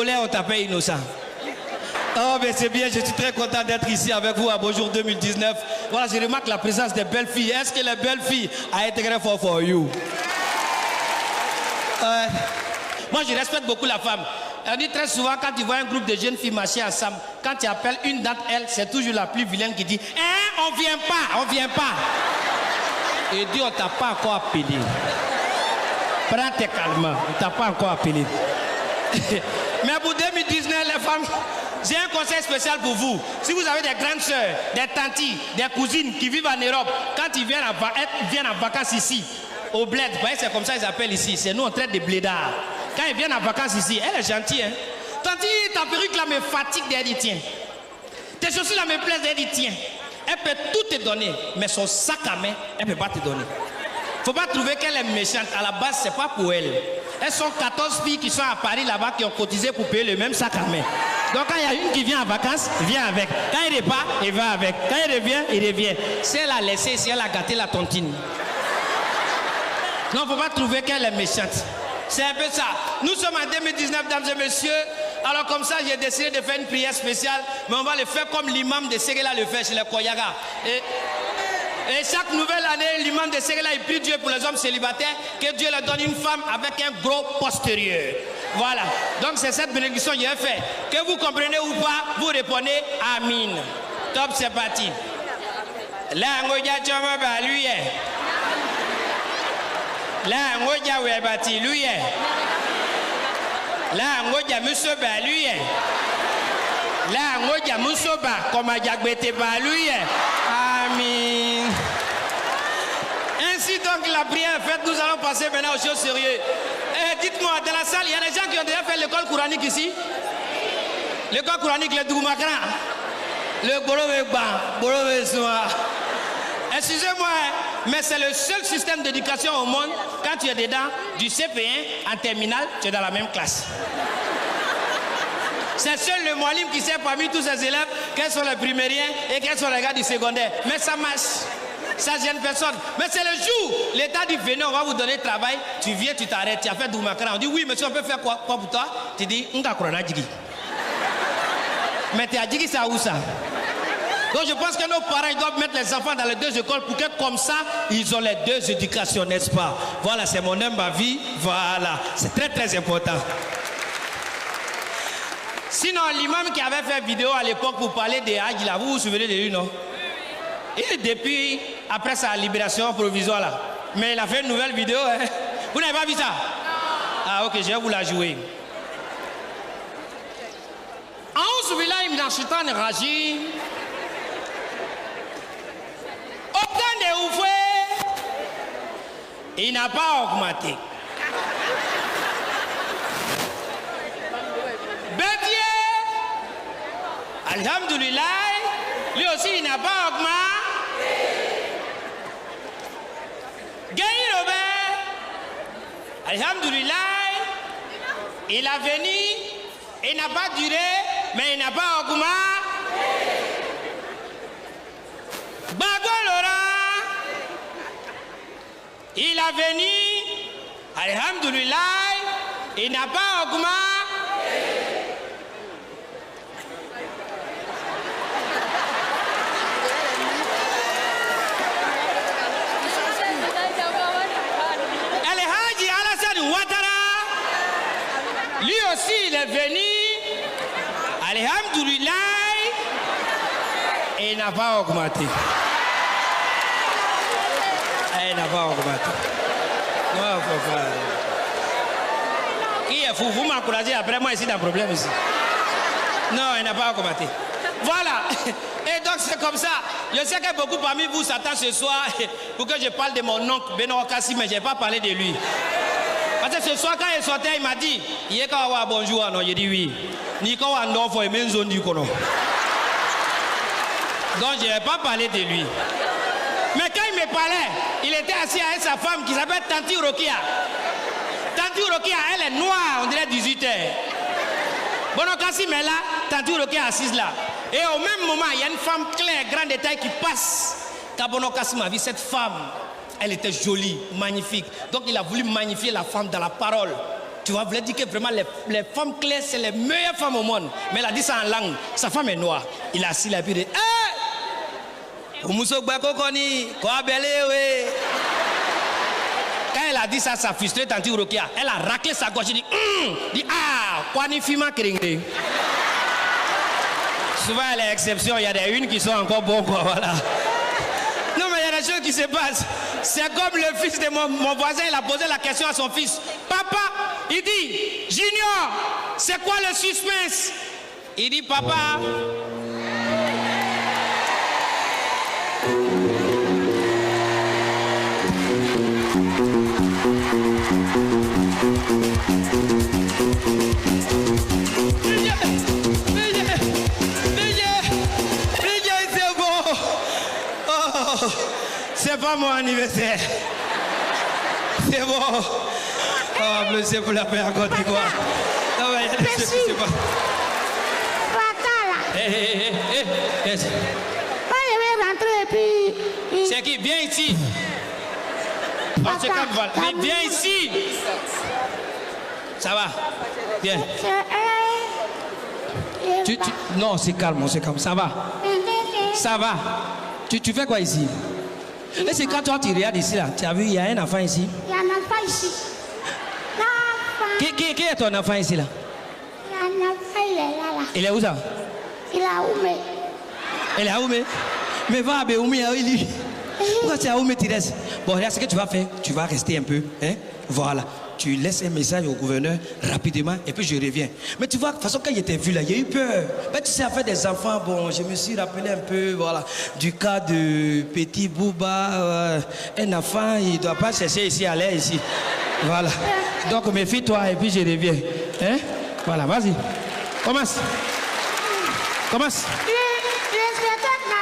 On t'appelle innocent. Oh, mais c'est bien, je suis très content d'être ici avec vous à Bonjour 2019. Voilà, je remarque la présence des belles filles. Est-ce que les belles filles a été très fort for you? Moi, je respecte beaucoup la femme. On dit très souvent, quand tu vois un groupe de jeunes filles marcher ensemble, quand tu appelles une d'entre elles, c'est toujours la plus vilaine qui dit « Hein, on vient pas, on vient pas. » Et dit, on t'a pas encore appelé. Prends tes calmes, on t'a pas encore appelé. Mais pour 2019, les femmes, j'ai un conseil spécial pour vous. Si vous avez des grandes soeurs, des tantis, des cousines qui vivent en Europe, quand ils viennent en vacances ici, au bled, c'est comme ça ils appellent ici, c'est nous on traite des blédards. Quand ils viennent en vacances ici, elle est gentille, hein. Tanti, ta perruque là me fatigue, elle dit tiens. Tes chaussures là me plaisent, elle dit tiens. Elle peut tout te donner, mais son sac à main, elle ne peut pas te donner. Faut pas trouver qu'elle est méchante. À la base, c'est pas pour elle. Elles sont 14 filles qui sont à Paris là-bas qui ont cotisé pour payer le même sac à main. Donc quand il y a une qui vient en vacances, vient avec. Quand il repart, il va avec. Quand il revient, il revient. Si elle a laissé, si elle a gâté la tontine. Non, faut pas trouver qu'elle est méchante. C'est un peu ça. Nous sommes en 2019, mesdames et messieurs. Alors comme ça, j'ai décidé de faire une prière spéciale. Mais on va le faire comme l'imam de Ségéla le fait chez les Koyaga. Et chaque nouvelle année, l'imam de Ségéla, il prie Dieu pour les hommes célibataires, que Dieu leur donne une femme avec un gros postérieur. Voilà. Donc c'est cette bénédiction que j'ai fait. Que vous comprenez ou pas, vous répondez Amin. Top, c'est parti. Là, on lui est. Là, on est bâti, lui est. Là, on est monsieur lui est. Là, on est monsieur comme a diagbété lui est. Amin. Ainsi donc la prière est faite, nous allons passer maintenant aux choses sérieuses. Dites-moi, dans la salle, il y a des gens qui ont déjà fait l'école coranique ici. L'école coranique, le Dougoumakran. Le Borové Soa. Excusez-moi, mais c'est le seul système d'éducation au monde, quand tu es dedans, du CP1 en terminale, tu es dans la même classe. C'est seul le Moualim qui sait parmi tous ses élèves quels sont les primériens et quels sont les gars du secondaire. Mais ça marche. Ça gêne personne. Mais c'est le jour, l'État dit venez, on va vous donner travail. Tu viens, tu t'arrêtes, tu as fait Dougoumakran. On dit oui, monsieur, on peut faire quoi pour toi? Tu dis, Nga Korona Djigi. Mais tu as dit ça où ça? Donc je pense que nos parents doivent mettre les enfants dans les deux écoles pour que comme ça, ils ont les deux éducations, n'est-ce pas? Voilà, c'est mon humble avis. Voilà, c'est très très important. Sinon, l'imam qui avait fait vidéo à l'époque pour parler des Hajj, là, vous vous souvenez de lui, non? Et depuis, après sa libération provisoire, là. Mais il a fait une nouvelle vidéo, hein? Vous n'avez pas vu ça? Non. Ah, ok, je vais vous la jouer. Il n'a pas augmenté. Bédier, alhamdoulilah, lui aussi il n'a pas augmenté. Gaï Robert, alhamdoulilah, il a venu, il n'a pas duré, mais il n'a pas augmenté. Bago Laurent, il a venu, alhamdoulilah, il n'a pas augmenté. El Hadji Alassane Ouattara, lui aussi il est venu, alhamdoulilah, et il n'a pas augmenté. Il n'a pas augmenté. Non, faut pas. Qui est fou? Vous m'encouragez après moi ici dans le problème ici. Non, il n'a pas augmenté. Voilà. Et donc c'est comme ça. Je sais que beaucoup parmi vous s'attendent ce soir pour que je parle de mon oncle Benoît Kassi, mais je n'ai pas parlé de lui. Parce que ce soir quand il sortait, il m'a dit, il est quand on bonjour, non, j'ai dit oui. Ni quand on a fait une zone du kono. Donc je n'ai pas parlé de lui. Mais quand il me parlait, il était assis avec sa femme qui s'appelle Tanti Rokia. Tanti Rokia, elle est noire, on dirait 18 heures. Benoît Kassi, mais là, Tanti Rokia est assise là. Et au même moment, il y a une femme claire, grande de taille qui passe. Quand Benoît Kassi m'a vu, cette femme, elle était jolie, magnifique. Donc il a voulu magnifier la femme dans la parole. Tu vois, voulait dire que vraiment les femmes claires, c'est les meilleures femmes au monde. Mais elle a dit ça en langue. Sa femme est noire. Il a assis là et puis il dit, hé! Quand elle a dit ça, ça a frustré Tanti Urokia. Elle a raclé sa gauche. Elle dit, ah, quoi ni fima kringé. Souvent, il y a des exceptions. Il y a des unes qui sont encore bonnes, quoi, voilà. Non, mais il y a des choses qui se passent. C'est comme le fils de mon voisin, il a posé la question à son fils. Papa, il dit, Junior, c'est quoi le suspense? Il dit, papa... C'est pas mon anniversaire. C'est bon. Oh, monsieur pour la paix à Côte d'Ivoire. Non, mais il y a des choses qui se passent. Yes. Je vais rentrer et puis... C'est qui? Viens ici. Oh, c'est comme voilà. Mais viens ici. Ça va? Viens. Non, c'est calme, c'est calme. Ça va? Ça va? Tu fais quoi ici? Et c'est quand toi tu regardes ici là, tu as vu, il y a un enfant ici? Il y a un enfant ici. Qui est ton enfant ici là? Il y a un enfant, il est là. Il est où ça? Il est à Oumé. Il est à Oumé? Mais va à Oumé, il. Pourquoi tu es à Oumé, tu restes? Bon, regarde ce que tu vas faire. Tu vas rester un peu, hein? Voilà. Tu laisses un message au gouverneur rapidement et puis je reviens. Mais tu vois, de toute façon, quand il était vu là, il y a eu peur. Mais tu sais, affaire des enfants, bon, je me suis rappelé un peu, voilà, du cas de Petit Bouba. Un enfant, il ne doit pas chercher ici, aller ici. Voilà. Donc, méfie-toi et puis je reviens. Hein? Voilà, vas-y. Commence. Commence. L'inspecteur n'a